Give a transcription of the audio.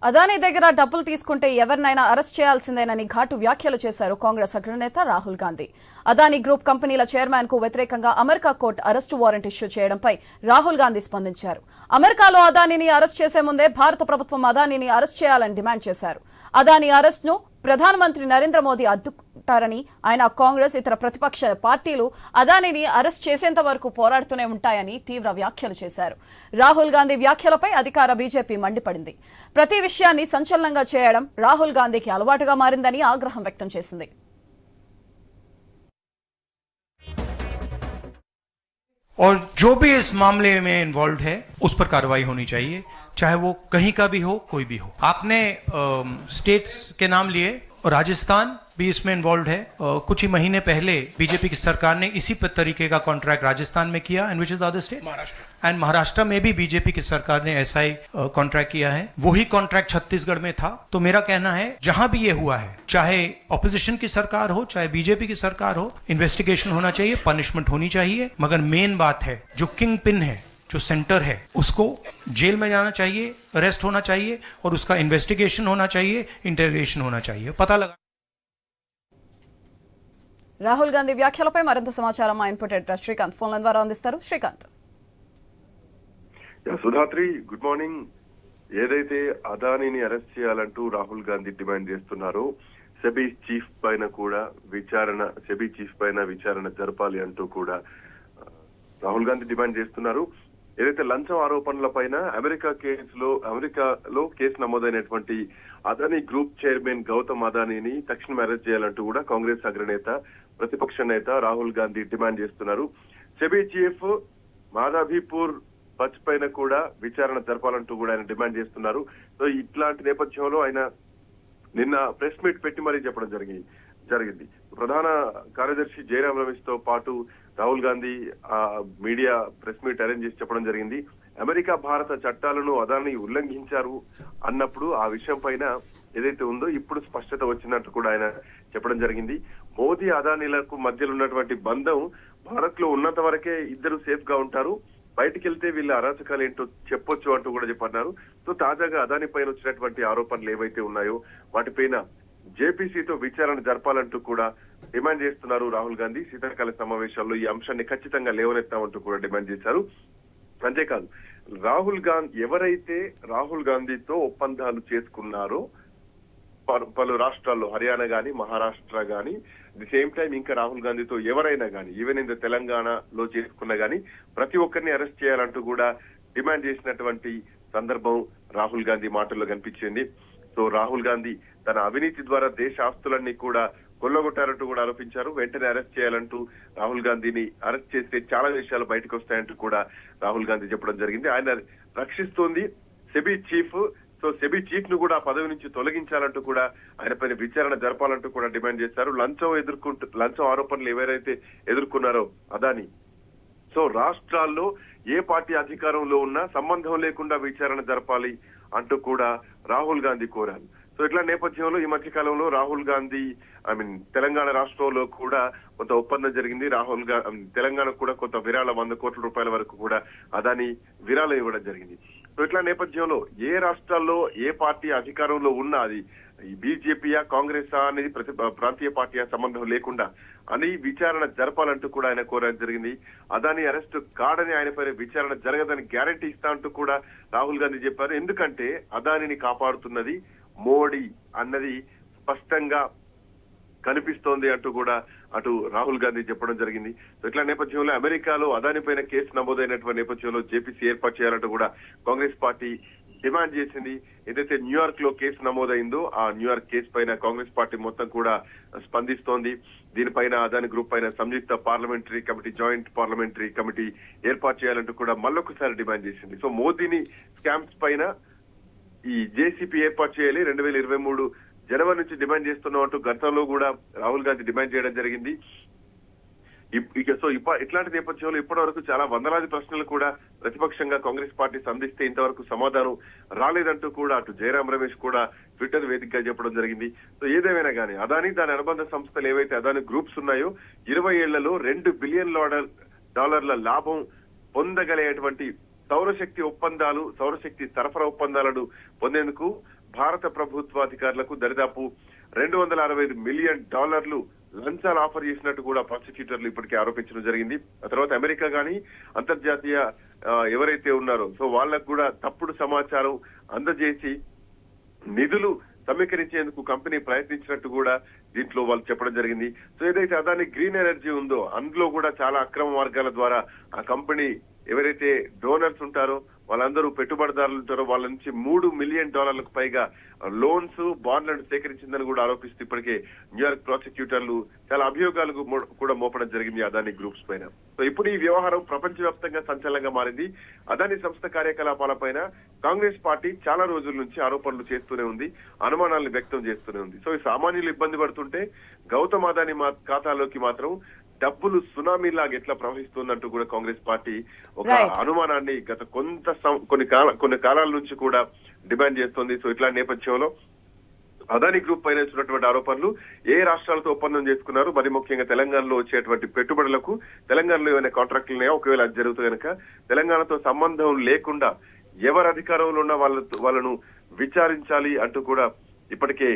అదానీ దగ్గర డబ్బులు తీసుకుంటే ఎవరినైనా అరెస్ట్ చేయాల్సిందేనని ఘాటు వ్యాఖ్యలు చేశారు కాంగ్రెస్ అగ్రనేత రాహుల్ గాంధీ. అదానీ గ్రూప్ కంపెనీల చైర్మన్ కు వ్యతిరేకంగా America court arrest warrant issue చేయడంపై రాహుల్ గాంధీ స్పందించారు. అమెరికాలో అదానీని అరెస్ట్ చేసే ముందే భారత ప్రభుత్వం అదానీని అరెస్ట్ చేయాలని డిమాండ్ చేశారు. అదానీ అరెస్ట్ను ప్రధానమంత్రి నరేంద్ర మోదీ అడ్డుకుంటారని ఆయన కాంగ్రెస్ ఇతర ప్రతిపక్ష పార్టీలు అదానీని అరెస్ట్ చేసేంత వరకు పోరాడుతూనే ఉంటాయని తీవ్ర వ్యాఖ్యలు చేశారు. రాహుల్ గాంధీ వ్యాఖ్యలపై అధికార బీజేపీ మండిపడింది. ప్రతి విషయాన్ని సంచలనంగా చేయడం రాహుల్ గాంధీకి అలవాటుగా మారిందని ఆగ్రహం వ్యక్తం చేసింది. और जो भी इस मामले में इन्वॉल्व है उस पर कार्रवाई होनी चाहिए, चाहे वो कहीं का भी हो, कोई भी हो. आपने स्टेट्स के नाम लिए, राजस्थान भी इसमें इन्वॉल्व है. कुछ ही महीने पहले बीजेपी की सरकार ने इसी तरीके का कॉन्ट्रैक्ट राजस्थान में किया. And which is the other state? Maharashtra. And Maharashtra में भी बीजेपी की सरकार ने ऐसा ही कॉन्ट्रैक्ट किया है. वही कॉन्ट्रैक्ट छत्तीसगढ़ में था. तो मेरा कहना है जहां भी ये हुआ है, चाहे ऑपोजिशन की सरकार हो, चाहे बीजेपी की सरकार हो, इन्वेस्टिगेशन होना चाहिए, पनिशमेंट होनी चाहिए. मगर मेन बात है, जो किंग पिन है, जो सेंटर है, उसको जेल में जाना चाहिए, अरेस्ट होना चाहिए और उसका इन्वेस्टिगेशन होना चाहिए, इंटरोगेशन होना चाहिए. पता लगा. రాహుల్ గాంధీ వ్యాఖ్యలపై మరింత సమాచారం మా ఇన్పుట్ ఎడిటర్ శ్రీకాంత్ ఫోన్ల ద్వారా అందిస్తారు. శ్రీకాంత్. సుధాత్రి, good morning. ఏదైతే అదానీని అరెస్ట్ చేయాలంటూ రాహుల్ గాంధీ డిమాండ్ చేస్తున్నారో, సెబీ చీఫ్ పైన విచారణ జరపాలి అంటూ కూడా రాహుల్ గాంధీ డిమాండ్ చేస్తున్నారు. ఏదైతే లంచం ఆరోపణల పైన అమెరికాలో కేసు నమోదైనటువంటి అదానీ గ్రూప్ చైర్మన్ గౌతమ్ అదానీని తక్షణం అరెస్ట్ చేయాలంటూ కూడా కాంగ్రెస్ అగ్రనేత, ప్రతిపక్ష నేత రాహుల్ గాంధీ డిమాండ్ చేస్తున్నారు. సెబీ చీఫ్ మాధవీపూర్ పచ్ పైన కూడా విచారణ జరపాలంటూ కూడా ఆయన డిమాండ్ చేస్తున్నారు. సో ఇట్లాంటి నేపథ్యంలో ఆయన నిన్న ప్రెస్ మీట్ పెట్టి మరీ చెప్పడం జరిగింది. ప్రధాన కార్యదర్శి జయరాం రమేష్ తో పాటు Rahul Gandhi media press meet arrange చేసి చెప్పడం జరిగింది. అమెరికా భారత చట్టాలను అదానీ ఉల్లంఘించారు అన్నప్పుడు ఆ విషయం పైన ఏదైతే ఉందో ఇప్పుడు స్పష్టత వచ్చినట్టు కూడా ఆయన చెప్పడం జరిగింది. మోదీ అదానీలకు మధ్యలో ఉన్నటువంటి బంధం భారత్ లో ఉన్నంత వరకే ఇద్దరు సేఫ్ గా ఉంటారు, బయటికి వెళ్తే వీళ్ళ అరాచకాలు ఏంటో చెప్పొచ్చు అంటూ కూడా చెప్పన్నారు. సో తాజాగా అదానీ పైన వచ్చినటువంటి ఆరోపణలు ఏవైతే ఉన్నాయో వాటిపైన జేపీసీతో విచారణ జరపాలంటూ కూడా డిమాండ్ చేస్తున్నారు రాహుల్ గాంధీ. శీతాకాల సమావేశాల్లో ఈ అంశాన్ని ఖచ్చితంగా లేవనెత్తామంటూ కూడా డిమాండ్ చేశారు. అంతేకాదు, ఎవరైతే రాహుల్ గాంధీతో ఒప్పందాలు చేసుకున్నారో పలు రాష్ట్రాల్లో, హర్యానా గాని, మహారాష్ట్ర గాని, ది సేమ్ టైం ఇంకా రాహుల్ గాంధీతో ఎవరైనా గాని, ఈవెన్ ఇన్ తెలంగాణలో చేసుకున్నా గాని ప్రతి ఒక్కరిని అరెస్ట్ చేయాలంటూ కూడా డిమాండ్ చేసినటువంటి సందర్భం రాహుల్ గాంధీ మాటల్లో కనిపించింది. సో రాహుల్ గాంధీ తన అవినీతి ద్వారా దేశ ఆస్తులన్నీ కూడా కొల్లగొట్టారంటూ కూడా ఆరోపించారు. వెంటనే అరెస్ట్ చేయాలంటూ రాహుల్ గాంధీని అరెస్ట్ చేస్తే చాలా విషయాలు బయటకు వస్తాయంటూ కూడా రాహుల్ గాంధీ చెప్పడం జరిగింది. ఆయన రక్షిస్తోంది SEBI chief. So SEBI chief ను కూడా పదవి నుంచి తొలగించాలంటూ కూడా ఆయన పైన విచారణ జరపాలంటూ కూడా డిమాండ్ చేశారు. లంచం ఆరోపణలు ఎవరైతే ఎదుర్కొన్నారో అదానీ, సో రాష్ట్రాల్లో ఏ పార్టీ అధికారంలో ఉన్నా సంబంధం లేకుండా విచారణ జరపాలి అంటూ కూడా రాహుల్ గాంధీ కోరారు. సో ఇట్లా నేపథ్యంలో ఈ మధ్య కాలంలో రాహుల్ గాంధీ తెలంగాణ రాష్ట్రంలో కూడా కొంత ఒప్పందం జరిగింది. తెలంగాణకు కూడా కొంత విరాళం 100 కోట్ల రూపాయల వరకు కూడా అదానీ విరాళం ఇవ్వడం జరిగింది. సో ఇట్లా నేపథ్యంలో ఏ రాష్ట్రాల్లో ఏ పార్టీ అధికారంలో ఉన్నా, అది బీజేపీయా కాంగ్రెసా అనేది ప్రాంతీయ పార్టీ సంబంధం లేకుండా అని విచారణ జరపాలంటూ కూడా ఆయన కోరడం జరిగింది. అదానీ అరెస్ట్ కాడని ఆయన పైన విచారణ జరగదని గ్యారంటీ ఇస్తా అంటూ కూడా రాహుల్ గాంధీ చెప్పారు. ఎందుకంటే అదానీని కాపాడుతున్నది మోడీ అన్నది స్పష్టంగా కనిపిస్తోంది అంటూ కూడా అటు రాహుల్ గాంధీ చెప్పడం జరిగింది. ఇట్లా నేపథ్యంలో అమెరికాలో అదానీ పైన కేసు నమోదైనటువంటి నేపథ్యంలో జేపీసీ ఏర్పాటు చేయాలంటూ కూడా కాంగ్రెస్ పార్టీ డిమాండ్ చేసింది. ఏదైతే న్యూయార్క్ లో కేసు నమోదైందో ఆ న్యూయార్క్ కేసు పైన కాంగ్రెస్ పార్టీ మొత్తం కూడా స్పందిస్తోంది. దీనిపైన అదానీ గ్రూప్ పైన సంయుక్త parliamentary committee, joint parliamentary committee ఏర్పాటు చేయాలంటూ కూడా మళ్ళొకసారి డిమాండ్ చేసింది. సో మోదీని స్కామ్స్ పైన ఈ జేసీపీ ఏర్పాటు చేయాలి, 2023 జనవరి నుంచి డిమాండ్ చేస్తున్నాం అంటూ గతంలో కూడా రాహుల్ గాంధీ డిమాండ్ చేయడం జరిగింది. ఇట్లాంటి నేపథ్యంలో ఇప్పటి వరకు చాలా వందలాది ప్రశ్నలు కూడా ప్రతిపక్షంగా కాంగ్రెస్ పార్టీ సంధిస్తే ఇంతవరకు సమాధానం రాలేదంటూ కూడా అటు జయరాం రమేష్ కూడా ట్విట్టర్ వేదికగా చెప్పడం జరిగింది. సో ఏదేమైనా కానీ అదానీ, దాని అనుబంధ సంస్థలు ఏవైతే అదానీ గ్రూప్స్ ఉన్నాయో 20 ఏళ్లలో $2 బిలియన్ లాభం పొందగలిగేటువంటి సౌరశక్తి సరఫరా ఒప్పందాలను పొందేందుకు భారత ప్రభుత్వాధికారులకు దరిదాపు $265 మిలియన్ లంచాలు ఆఫర్ చేసినట్టు కూడా ప్రాసిక్యూటర్లు ఇప్పటికే ఆరోపించడం జరిగింది. ఆ తర్వాత అమెరికా గానీ అంతర్జాతీయ ఎవరైతే ఉన్నారో సో వాళ్ళకు కూడా తప్పుడు సమాచారం అందజేసి నిధులు సమీకరించేందుకు కంపెనీ ప్రయత్నించినట్టు కూడా దీంట్లో వాళ్ళు చెప్పడం జరిగింది. సో ఏదైతే అదాని గ్రీన్ ఎనర్జీ ఉందో అందులో కూడా చాలా అక్రమ మార్గాల ద్వారా ఆ కంపెనీ ఎవరైతే డోనర్స్ ఉంటారో వాళ్ళందరూ పెట్టుబడిదారులు ఉంటారో వాళ్ళ నుంచి $3 మిలియన్ పైగా లోన్స్ బాండ్లను సేకరించిందని కూడా ఆరోపిస్తూ ఇప్పటికే న్యూయార్క్ ప్రాసిక్యూటర్లు చాలా అభియోగాలు కూడా మోపడం జరిగింది అదాని గ్రూప్స్ పైన. సో ఇప్పుడు ఈ వ్యవహారం ప్రపంచవ్యాప్తంగా సంచలనంగా మారింది. అదాని సంస్థ కార్యకలాపాలపైన కాంగ్రెస్ పార్టీ చాలా రోజుల నుంచి ఆరోపణలు చేస్తూనే ఉంది, అనుమానాలను వ్యక్తం చేస్తూనే ఉంది. సో ఈ సామాన్యులు ఇబ్బంది పడుతుంటే గౌతమ్ అదాని ఖాతాలోకి మాత్రం డబ్బులు సునామీ లాగా ఎట్లా ప్రవహిస్తుందంటూ కూడా కాంగ్రెస్ పార్టీ ఒక అనుమానాన్ని గత కొన్ని కాలాల నుంచి కూడా డిమాండ్ చేస్తోంది. సో ఇట్లాంటి నేపథ్యంలో అదాని గ్రూప్ పైన వచ్చినటువంటి ఆరోపణలు ఏ రాష్ట్రాలతో ఒప్పందం చేసుకున్నారు, మరి ముఖ్యంగా తెలంగాణలో వచ్చేటువంటి పెట్టుబడులకు తెలంగాణలో ఏమైనా కాంట్రాక్టులు ఉన్నాయా, ఒకవేళ అది జరుగుతూ కనుక తెలంగాణతో సంబంధం లేకుండా ఎవరు అధికారంలో ఉన్న వాళ్ళను విచారించాలి అంటూ కూడా ఇప్పటికే